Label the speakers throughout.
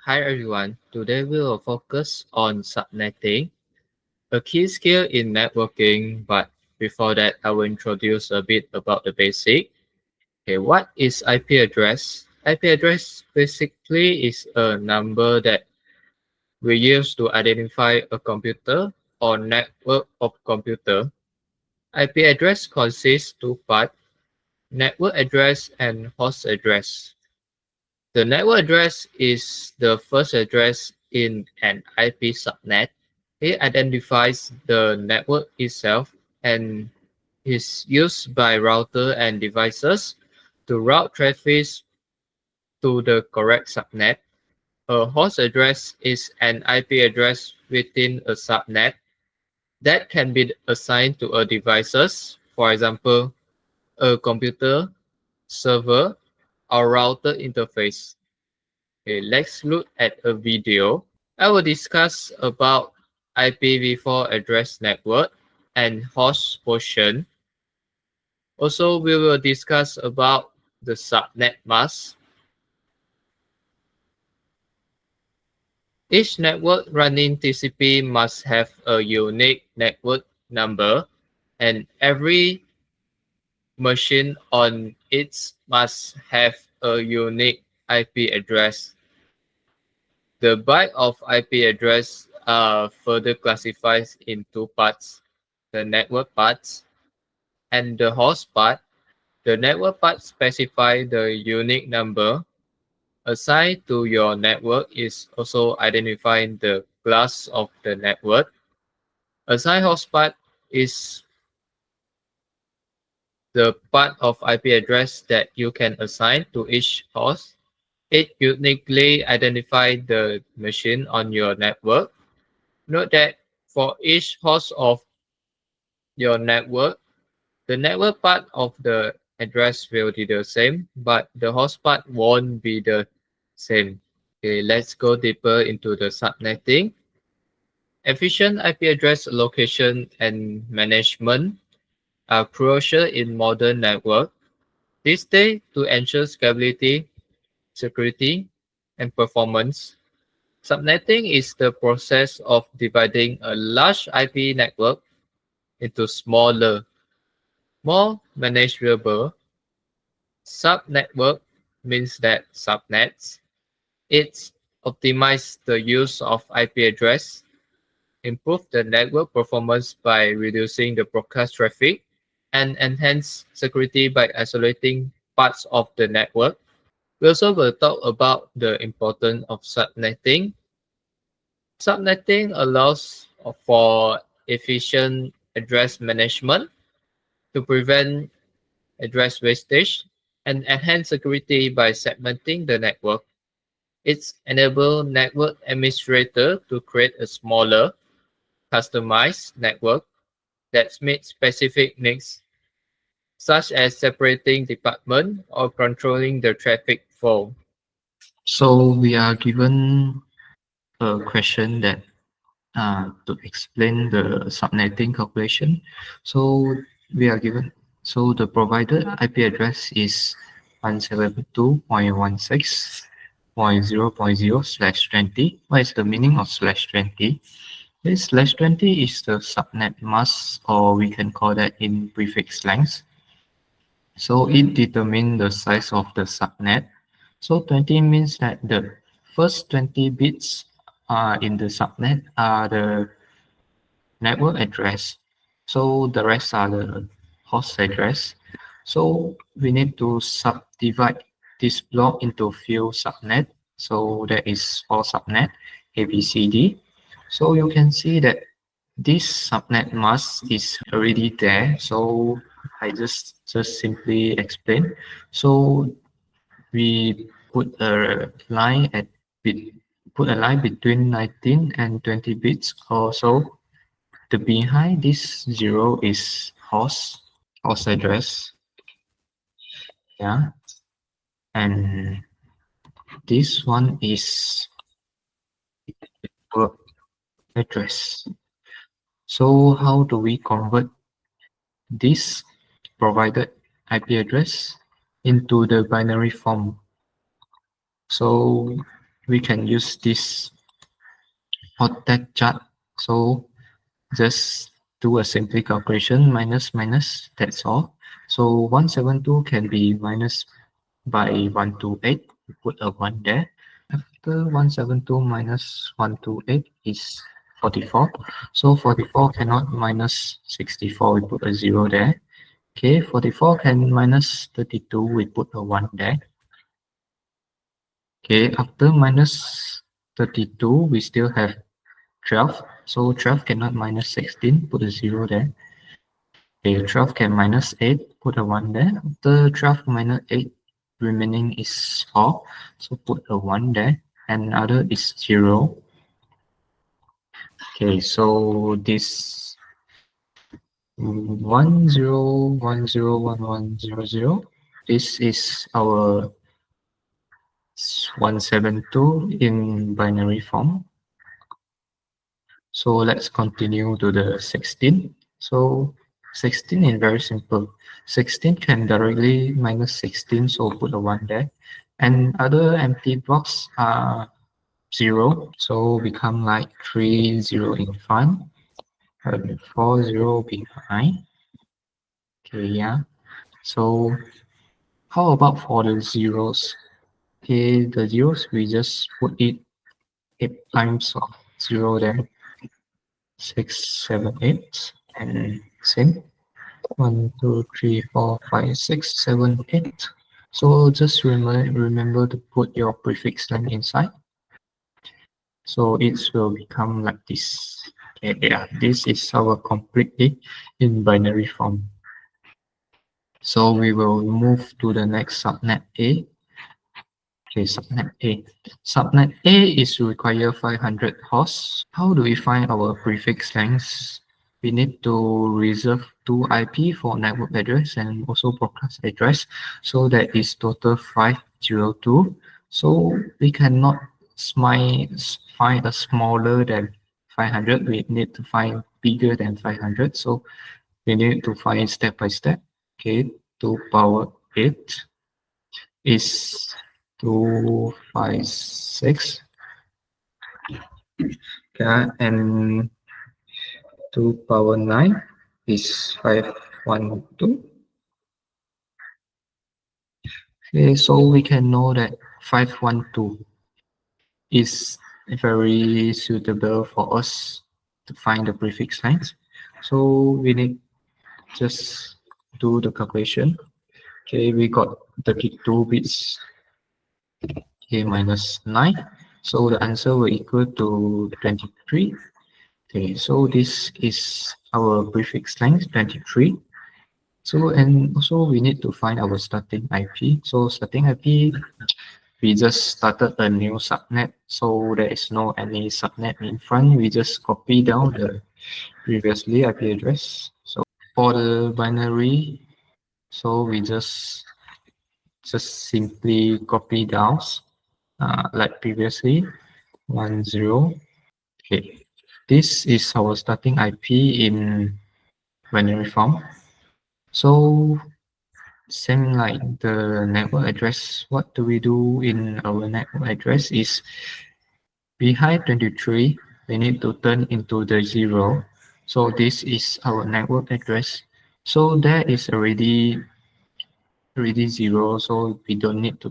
Speaker 1: Hi everyone, today we will focus on subnetting, a key skill in networking, but before that I will introduce a bit about the basic. Okay, what is IP address? IP address basically is a number that we use to identify a computer or network of computer. IP address consists two parts, network address and host address. The network address is the first address in an IP subnet. It identifies the network itself and is used by router and devices to route traffic to the correct subnet. A host address is an IP address within a subnet that can be assigned to a devices, for example, a computer, server, or router interface. Okay, let's look at a video. I will discuss about IPv4 address network and host portion. Also, we will discuss about the subnet mask. Each network running TCP must have a unique network number, and every machine on it must have a unique IP address. The byte of IP address are further classified in two parts, the network parts and the host part. The network part specifies the unique number assigned to your network is also identifying the class of the network. Assigned host part is the part of IP address that you can assign to each host. It uniquely identifies the machine on your network. Note that for each host of your network, the network part of the address will be the same, but the host part won't be the same. Okay, let's go deeper into the subnetting. Efficient IP address allocation and management are crucial in modern network. These days, to ensure scalability, security, and performance, subnetting is the process of dividing a large IP network into smaller, more manageable subnetwork means that subnets. It optimizes the use of IP address, improve the network performance by reducing the broadcast traffic, and enhance security by isolating parts of the network. We also will talk about the importance of subnetting. Subnetting allows for efficient address management to prevent address wastage and enhance security by segmenting the network. It enables network administrator to create a smaller, customized network that meets specific needs, such as separating department or controlling the traffic flow. So we are given a question that to explain the subnetting calculation. So we are given, so the provided IP address is 172.16.0.0/20. What is the meaning of /20? This /20 is the subnet mask, or we can call that in prefix length. So it determines the size of the subnet. So 20 means that the first 20 bits in the subnet are the network address. So the rest are the host address. So we need to subdivide this block into few subnet. So there is 4 subnet, A, B, C, D. So you can see that this subnet mask is already there. So I just simply explain. So we put a line between 19 and 20 bits or so. The behind this 0 is host address, yeah, and this one is work address. So how do we convert this provided IP address into the binary form? So we can use this hot chart. So just do a simple calculation, minus minus, that's all. So 172 can be minus by 128, we put a 1 there. After 172 minus 128 is 44. So 44 cannot minus 64, we put a 0 there. Okay, 44 can minus 32, we put a 1 there. Okay, after minus 32, we still have 12. So 12 cannot minus 16, put a 0 there. Okay, 12 can minus 8, put a 1 there. After 12 minus 8, remaining is 4. So put a 1 there. And other is 0. Okay, so this 10101100, this is our 172 in binary form. So let's continue to the 16. So 16 is very simple. 16 can directly minus 16, so put a 1 there. And other empty box are 0, so become like 3 0 in front and 4 0 behind. Okay, yeah. So how about for the zeros? Okay, the zeros we just put it 8 times of 0 there. 6 7 8 and same. 1 2 3 4 5 6 7 8. So just remember to put your prefix line inside. So it will become like this. Okay, yeah, this is our completely in binary form. So we will move to the next subnet A. Okay, subnet A. Subnet A is require 500 hosts. How do we find our prefix lengths? We need to reserve 2 IP for network address and also broadcast address. So that is total 502. So we cannot find a smaller than 500. We need to find bigger than 500. So we need to find step by step. Okay, 2 power 8 is 256. Okay, and 2 power 9 is 512. Okay, so we can know that 512 is very suitable for us to find the prefix lines. So we need just do the calculation. Okay, we got 32 bits. Okay, minus 9. So the answer will equal to 23. Okay, so this is our prefix length 23. So and also we need to find our starting IP. So starting IP, we just started a new subnet. So there is no any subnet in front. We just copy down the previously IP address. So for the binary, so we just simply copy down like previously 10. Okay, this is our starting IP in binary form. So same like the network address, what do we do in our network address is behind 23, we need to turn into the 0. So this is our network address. So there is already 0, so we don't need to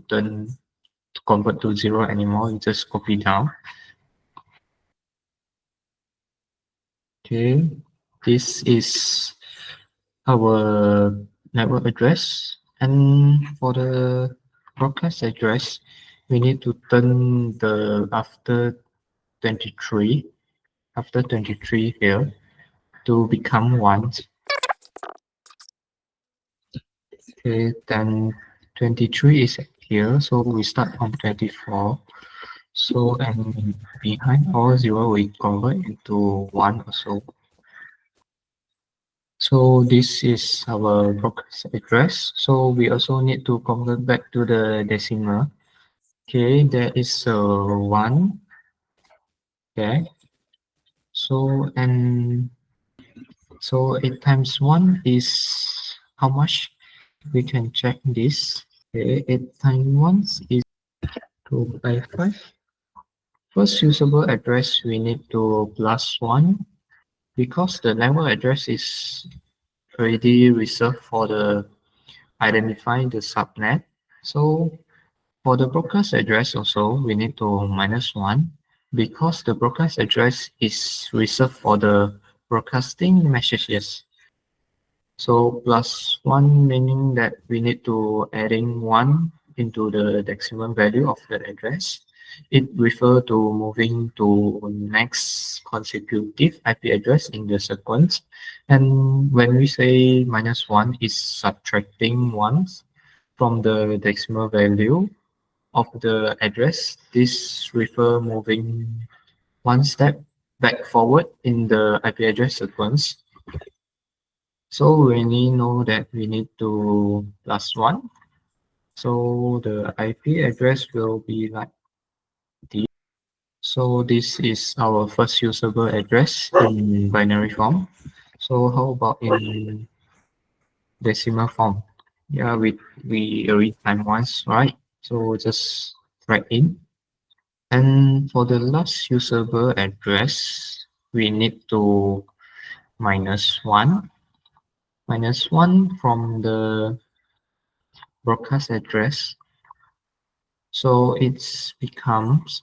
Speaker 1: convert to 0 anymore. We just copy down. Okay, this is our network address, and for the broadcast address we need to turn the after 23 here to become 1. Okay, then 23 is here, so we start from 24. So and behind all 0 we convert into 1 or so. So this is our broadcast address. So we also need to convert back to the decimal. Okay, there is a 1. Okay. So and so 8 times 1 is how much? We can check this. Okay, 8 times 1 is 2 by 5. First usable address we need to plus 1 because the network address is already reserved for the identifying the subnet. So for the broadcast address also we need to minus 1 because the broadcast address is reserved for the broadcasting messages. So plus 1 meaning that we need to adding 1 into the decimal value of the address. It refer to moving to next consecutive IP address in the sequence. And when we say minus 1 is subtracting ones from the decimal value of the address. This refer moving one step back forward in the IP address sequence. So we need know that we need to plus 1. So the IP address will be like this. So this is our first usable address in binary form. So how about in decimal form? Yeah, we already time once, right? So just write in. And for the last usable address, we need to minus 1. Minus 1 from the broadcast address. So it becomes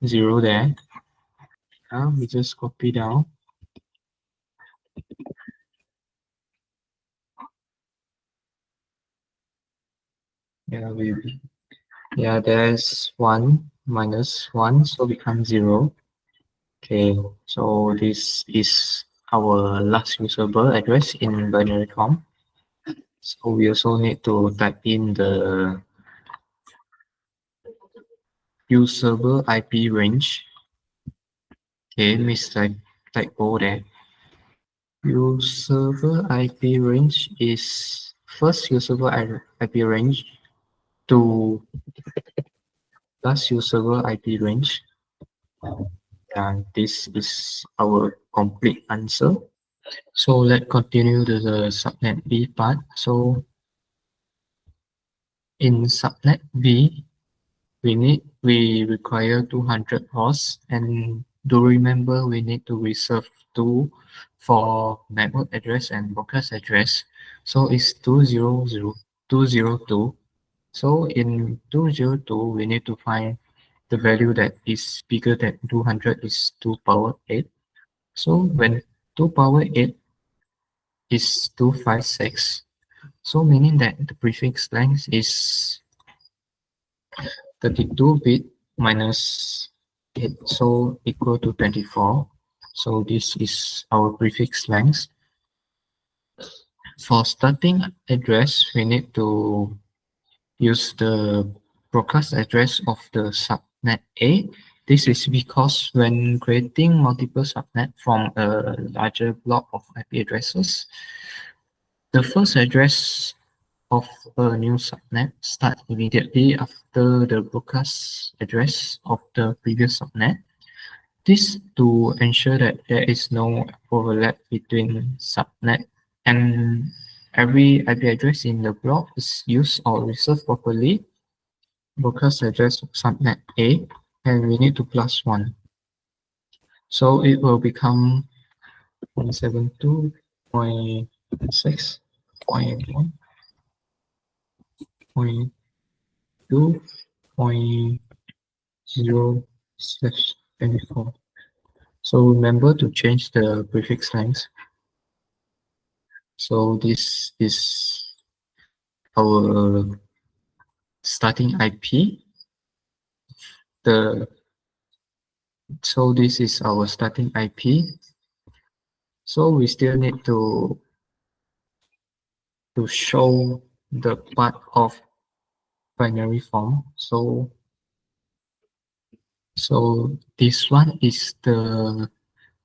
Speaker 1: 0 there. We just copy down. Yeah, there's 1 minus 1, so becomes 0. Okay, so this is our last usable address in binary form. So we also need to type in the usable IP range. Okay, typo there. Usable IP range is first usable IP range to last usable IP range. And this is our complete answer. So let's continue to the subnet B part. So in subnet B, we require 200 hosts, and do remember we need to reserve 2 for network address and broadcast address. So it's 202. So in 202 we need to find the value that is bigger than 200 is 2 power 8. So when 2 power 8 is 256, so meaning that the prefix length is 32-bit minus 8, so equal to 24. So this is our prefix length. For starting address, we need to use the broadcast address of the subnet A. This is because when creating multiple subnet from a larger block of IP addresses, the first address of a new subnet starts immediately after the broadcast address of the previous subnet. This to ensure that there is no overlap between subnet and every IP address in the block is used or reserved properly. Broadcast address of subnet A, and we need to plus 1. So it will become 172.6.1.2.0/24. So remember to change the prefix length. So this is our starting IP. So this is our starting IP. So we still need to show the part of binary form. So this one is the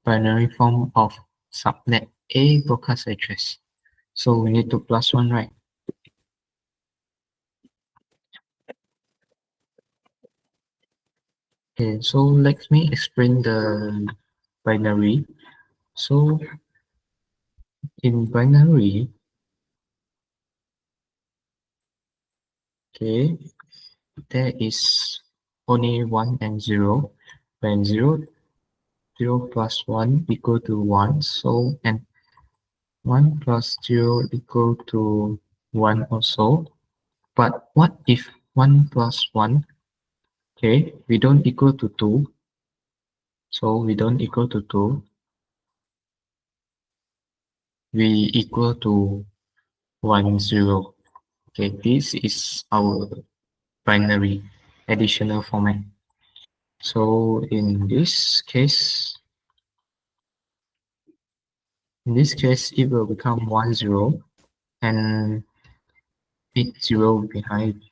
Speaker 1: binary form of subnet A broadcast address. So we need to plus 1, right? Okay, so let me explain the binary. So in binary, okay, there is
Speaker 2: only 1 and 0, when 0 plus 1 equal to 1, so and 1 plus 0 equal to 1 also. But what if 1 plus 1, okay, we don't equal to 2, so we don't equal to 2, we equal to 1, 0. Okay, this is our binary additional format. So in this case, it will become 1, 0, and 8, 0 behind.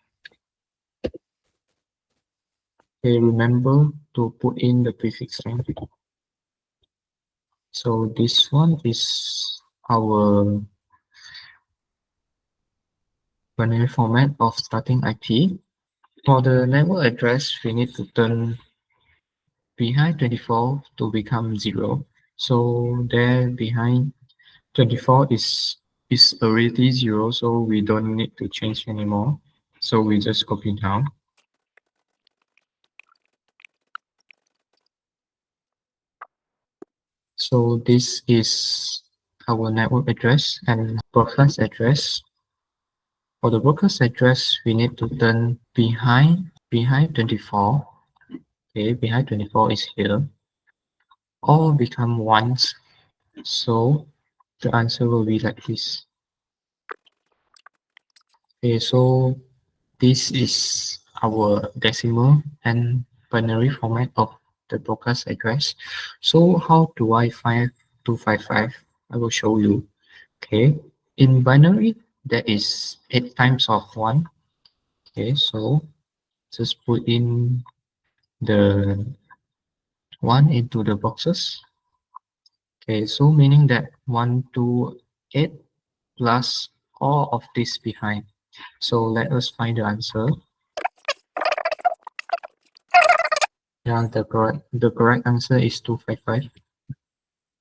Speaker 2: Okay, remember to put in the prefix length. So this one is our binary format of starting IP. For the network address, we need to turn behind 24 to become 0. So there behind 24 is already 0, so we don't need to change anymore. So we just copy down. So this is our network address and broadcast address. For the broadcast address, we need to turn behind 24. Okay, behind 24 is here. All become ones. So the answer will be like this. Okay, so this is our decimal and binary format of the broadcast address. So how do I find 255? I will show you. Okay, in binary, there is 8 times of 1. Okay, so just put in the 1 into the boxes. Okay, so meaning that 1, 2, 8 plus all of this behind. So let us find the answer. Yeah, the correct answer is 255.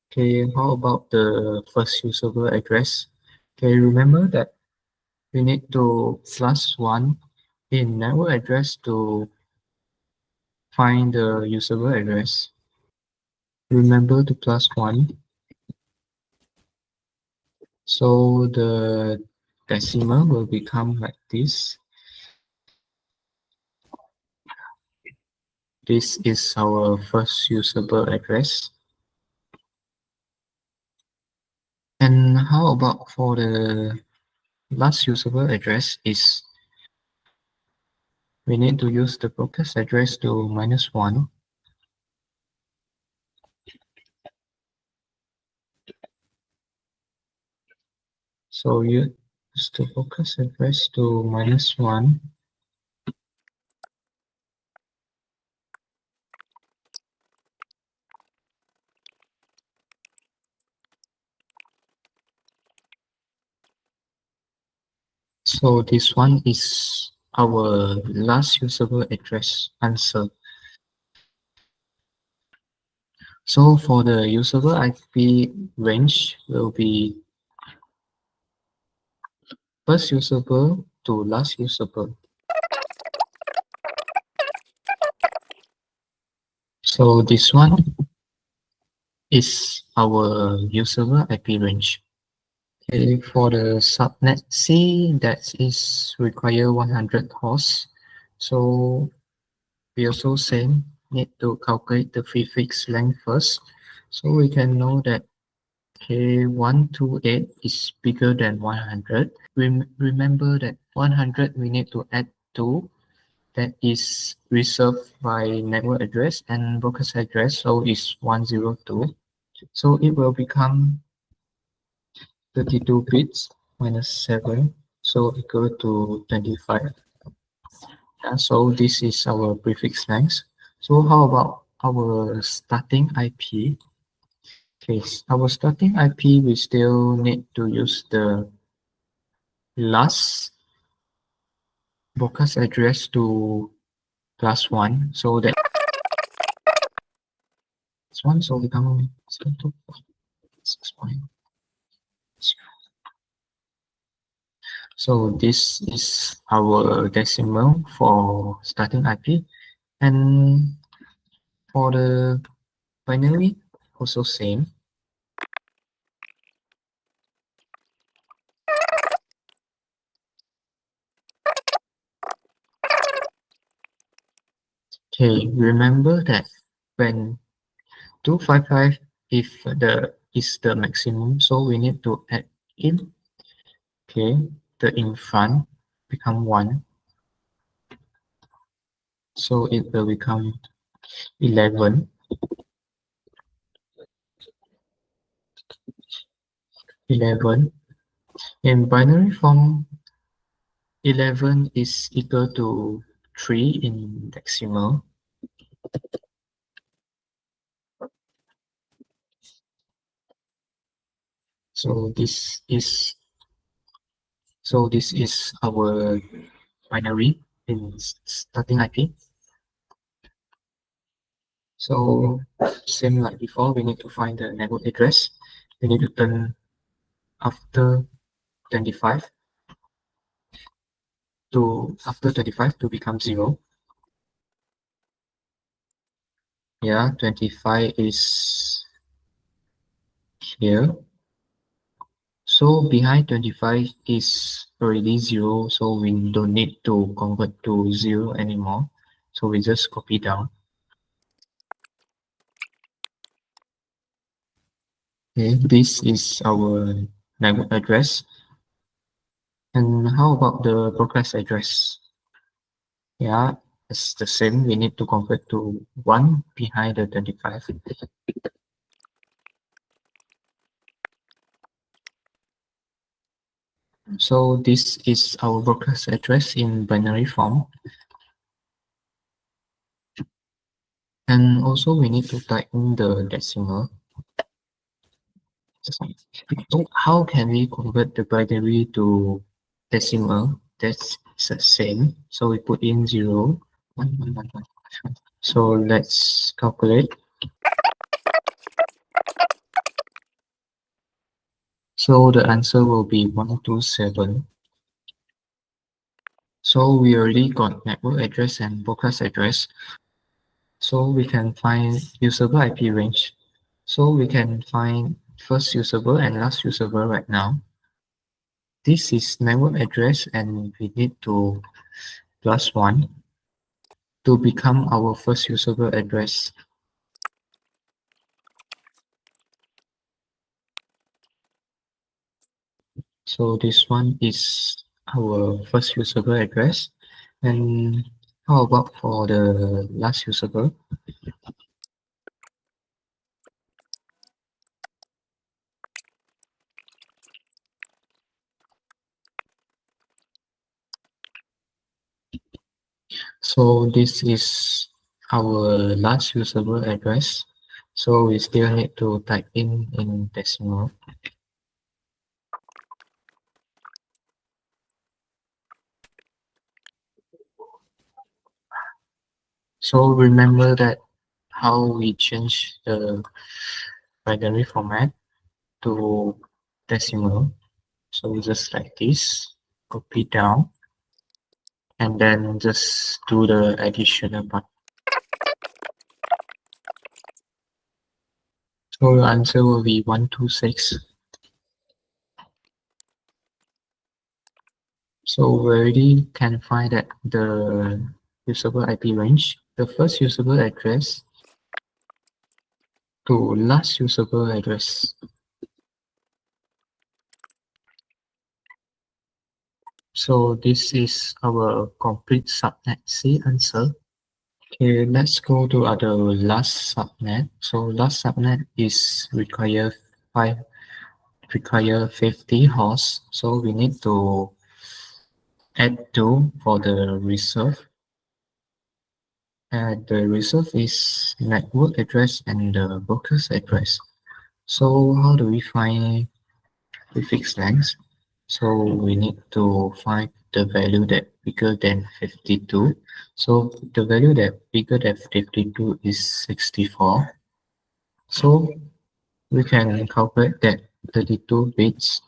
Speaker 2: Okay, how about the first usable address? Okay, remember that we need to plus 1 in network address to find the usable address. Remember to plus 1. So the decimal will become like this. This is our first usable address. And how about for the last usable address is we need to use the broadcast address to -1. So use the broadcast address to -1. So this one is our last usable address answer. So for the usable IP range will be first usable to last usable. So this one is our usable IP range. Okay, for the subnet C, that is require 100 hosts. So we also same need to calculate the prefix length first. So we can know that K128 is bigger than 100. Remember that 100 we need to add 2. That is reserved by network address and broadcast address, so it's 102. So it will become 32 bits minus 7, so equal to 25. Yeah, so this is our prefix length. So how about our starting IP? Okay, our starting IP, we still need to use the last broadcast address to plus 1. So that's 1, so become 6.0. So this is our decimal for starting IP. And for the binary, also same. Okay, remember that when 255 if the is the maximum, so we need to add in, okay, the in front become 1, so it will become 11. 11 in binary form, 11 is equal to 3 in decimal. So this is our binary in starting IP. So same like before, we need to find the network address. We need to turn after 25 to become 0. Yeah, 25 is here. So behind 25 is already 0, so we don't need to convert to 0 anymore. So we just copy down. Okay, this is our network address. And how about the broadcast address? Yeah, it's the same. We need to convert to 1 behind the 25. So this is our broadcast address in binary form. And also we need to type in the decimal. So how can we convert the binary to decimal? That's the same. So we put in 0, 1, 1, 1, 1. So let's calculate. So the answer will be 127. So we already got network address and broadcast address. So we can find usable IP range. So we can find first usable and last usable right now. This is network address and we need to plus 1 to become our first usable address. So this one is our first usable address. And how about for the last usable? So this is our last usable address. So we still need to type in decimal. So remember that how we change the binary format to decimal. So just like this, copy down, and then just do the additional part. So the answer will be 126. So we already can find that the usable IP range, the first usable address to last usable address. So this is our complete subnet C answer. Okay, let's go to other last subnet. So last subnet is require 50 hosts. So we need to add 2 for the reserve. And the reserve is network address and the broadcast address. So how do we find prefix length? So we need to find the value that bigger than 52. So the value that bigger than 52 is 64. So we can calculate that 32 bits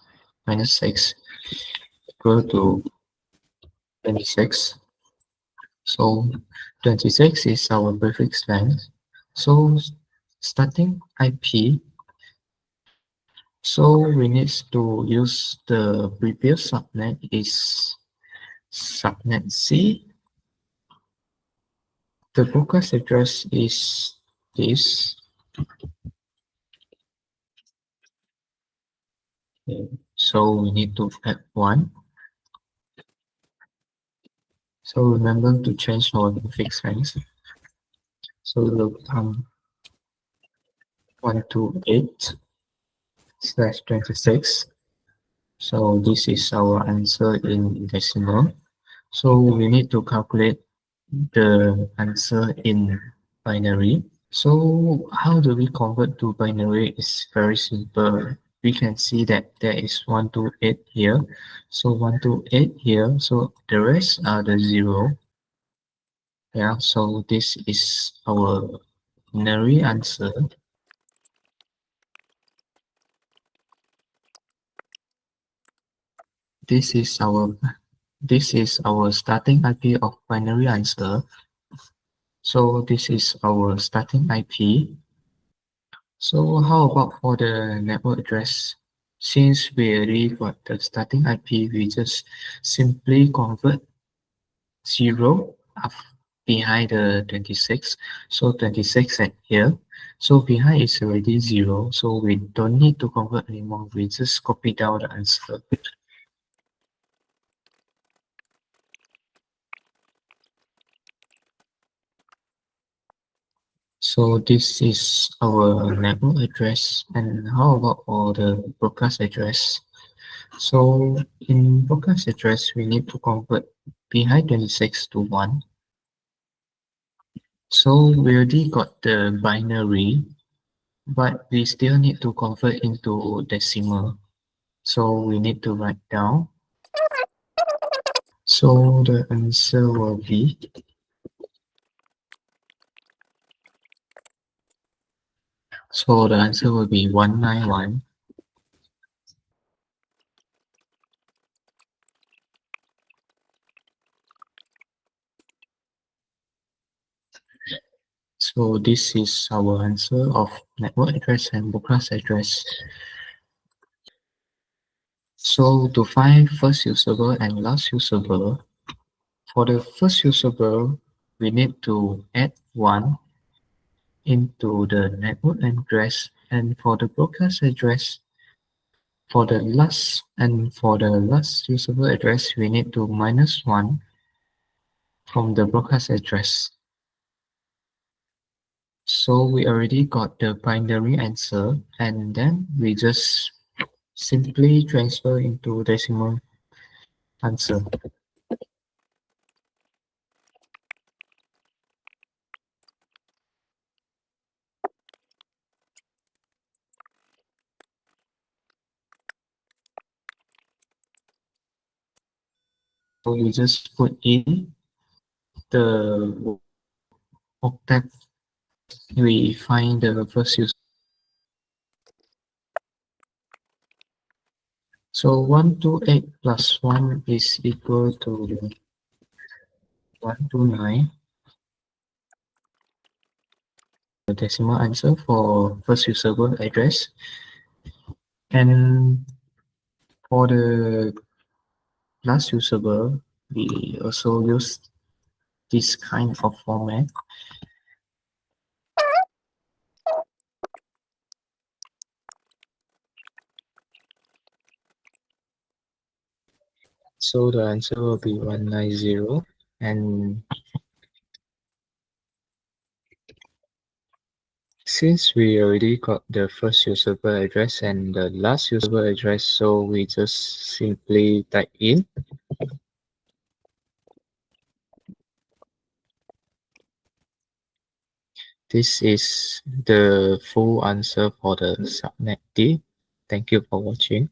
Speaker 2: minus 6 equal to 26. So 26 is our prefix length. So starting IP, so we need to use the previous subnet is subnet C. The broadcast address is this. Okay. So we need to add 1. So remember to change our prefix length. So it will become 128 slash 26. So this is our answer in decimal. So we need to calculate the answer in binary. So how do we convert to binary? It's very simple. We can see that there is 128 here. So 128 here. So the rest are the 0. Yeah, so this is our binary answer. This is our starting IP of binary answer. So this is our starting IP. So how about for the network address? Since we already got the starting IP, we just simply convert 0 up behind the 26. So 26 at here. So behind is already 0. So we don't need to convert anymore. We just copy down the answer. So this is our network address. And how about for the broadcast address? So in broadcast address, we need to convert behind 26 to 1. So we already got the binary, but we still need to convert into decimal. So we need to write down. So the answer will be, so the answer will be 191. So this is our answer of network address and broadcast address. So to find first usable and last usable, for the first usable, we need to add 1 into the network address, and for the broadcast address, for the last usable address, we need to minus 1 from the broadcast address. So we already got the binary answer, and then we just simply transfer into decimal answer. So we just put in the octet. We find the first user. So 128 plus 1 is equal to 129. The decimal answer for first usable address. And for the last usable, we also use this kind of format. So the answer will be 190. And since we already got the first usable address and the last usable address, so we just simply type in. This is the full answer for the subnet D. Thank you for watching.